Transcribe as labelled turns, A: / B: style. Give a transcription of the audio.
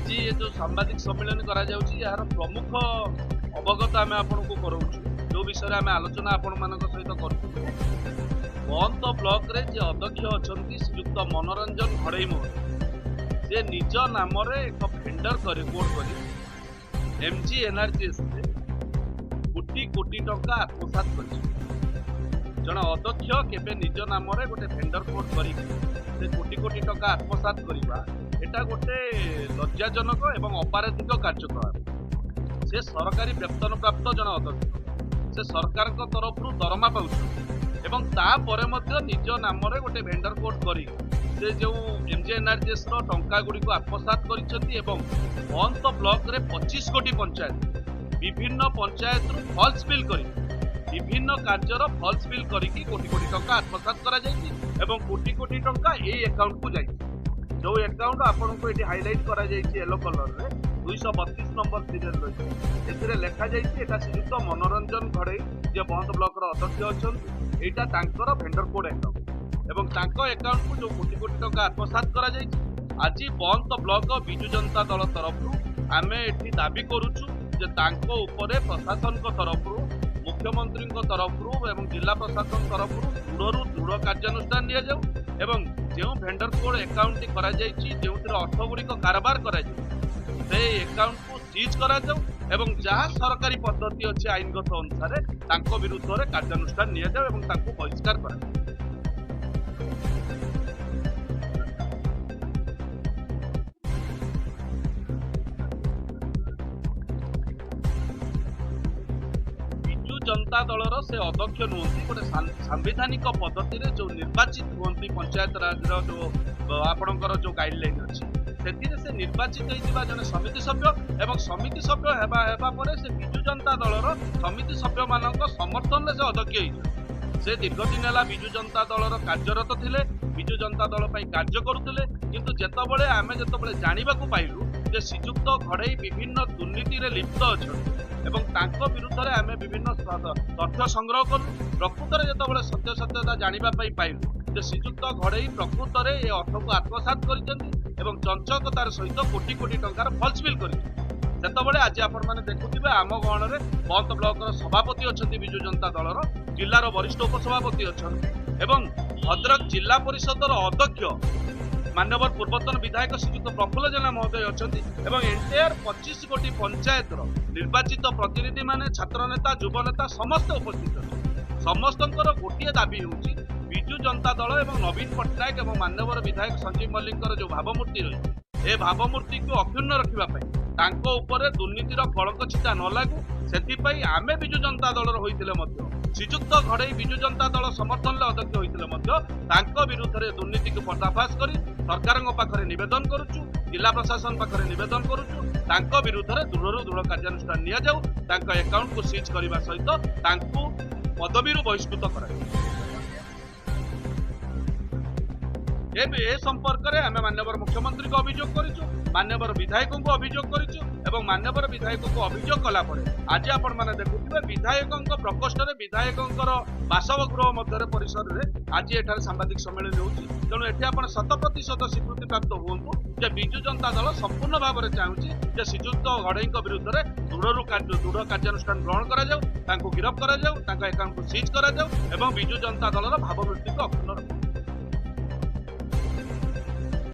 A: आज ये जो सांबादिक सम्मेलन करा जाउची यार प्रमुख अवगत आम आपन को कराऊँ जो विषय आम आलोचना आपण मान सहित करूँ बंत ब्लॉक रे जे अध्यक्ष अच्छा श्रीयुक्त मनोरंजन घड़ई मोहन से निज नाम एक भेंडर कर रिपोर्ट कर एमजी एनआरजीएस कोटी कोटी टंका आत्मसात कर जन अध्यक्ष केबे निज नाम गोटे भेंडर कोड कर कोटी कोटी टंका आत्मसात करवा एटा गोटे लज्जाजनक एवं अपराधिक कार्यकलाप से सरकारी वेतन प्राप्त जन अध्यक्ष से सरकार तरफ दरमा पाँच एवं तापर निज नाम गोटे भेंडर कोड कर से जो एमजीएनआरजीएस टंका गुड़ी को आत्मसात कर बंत ब्लॉक रे 25 कोटी पंचायत विभिन्न पंचायत फल्स बिल कर विभिन्न कार्यर फल्स बिल करके कोटी कोटी टंका आत्मसात करा कोटी कोटी टंका ए अकाउंट को जाइए जो अकाउंट आपन को ये हाइलाइट करा येलो कलर रे 232 नंबर सीरियल रही है लिखा जाता श्रीयुक्त मनोरंजन घड़ई जे बंद ब्लॉक अध्यक्ष अच्छा यहाँ तांकर भेंडर कोड अकाउंट एवं तांको अकाउंट को जो कोटी कोटी टंका आत्मसात करा आज बंद ब्लॉक विजु जनता दल तरफ आम ये दाबी करुचु जे तांको उपरे प्रशासन तरफ मुख्यमंत्री तरफ एवं जिला प्रशासन तरफ दृढ़ दृढ़ कार्यानुष्ठान नि एवं जो भेंडर कोड अकाउंट जो अर्थ गुड़िक कारबार कर अकाउंट को सीज करा एवं जहाँ सरकारी पद्धति अच्छी आईनगत अनुसार विरुद्ध में कार्यानुष्ठान नि बहिष्कार करा बिजु जनता दलर से अध्यक्ष नुहति गोटे सांविधानिक पद्धति जो निर्वाचित हुई पंचायत राज जो आपणकर जो गाइडलाइन अच्छी से निर्वाचित होता जन समिति सभ्य एवं समिति सभ्य होगा से बिजु जनता दलर समिति सभ्य मान समर्थन से अध्यक्ष से दीर्घ दिन है बिजु जनता दलर कार्यरत थे बिजु जनता दल कार्य करुले किंतु जितेबाला आम जो जानवा पाइलु जे श्रीजुक्त घड़ई विभिन्न दुर्नीति में लिप्त अच्छा विरुद्ध में आम विभिन्न तथ्य संग्रह कलु प्रकृत में जो सत्य सत्यता जानवाई पाइलु जे श्रीजुक्त घड़ई प्रकृत में ये अर्थ को आत्मसात कर चंचकतार सहित कोटी कोटी टंकार फल्स बिल कर आज आपण मैंने देखुए आम गहन में बंत ब्लॉक सभापति अच्छा विजु जनता दलर जिलार वरिष्ठ उपसभापति अच्छा भद्रक जिला परिषद अध्यक्ष मान्यवर पूर्वतन विधायक श्रीयुक्त प्रफुल्ल जेना महोदय अच्छा एंटायर 25 कोटी पंचायत निर्वाचित प्रतिनिधि माने छात्र नेता युव नेता समस्त उपस्थित समस्त गोटे दाबी होची बिजु जनता दल एवं नवीन पट्टनायक एवं मान्यवर विधायक संजीव मल्लिक जो भावमूर्ति रही ए भावमूर्ति को अक्षुण्ण रखापी दुर्नीतिर कलंक छिटा न लागू से आमे बिजु जनता दल होते श्रीजुक्त घड़ई बिजु जनता दल समर्थन अध्यक्ष होते विरुद्ध में दुर्नीति को पर्दाफाश कर सरकार पाखे नवेदन करुचु जिला प्रशासन पाखे नवेदन करुचु विरुद्ध में दृढ़ दृढ़ कार्यानुष्ठान नि अकाउंट को सीज करने सहित पदवी बहिष्कृत कर संपर्क में आम मान्यवर मुख्यमंत्री को अभियोग करूँ मान्यवर विधायकों को अभियोग करूँ मान्यवर विधायक को अभियोग कलापर आज आपण मैंने देखुए विधायकों प्रकोष्ठ में विधायकों बासगृह मध्य परिसर में आज ये सांबादिक सम्मेलन होती तेणु ये आप 100% स्वीकृति प्राप्त हूँ जे बिजु जनता दल संपूर्ण भाव में चाहूँगी श्रीजुक्त घड़ई विरुद्ध में दृढ़ कार्यानुष्ठान ग्रहण कर गिरफ कर अकाउंट को सीज कर बिजु जनता दल भावमूर्ति को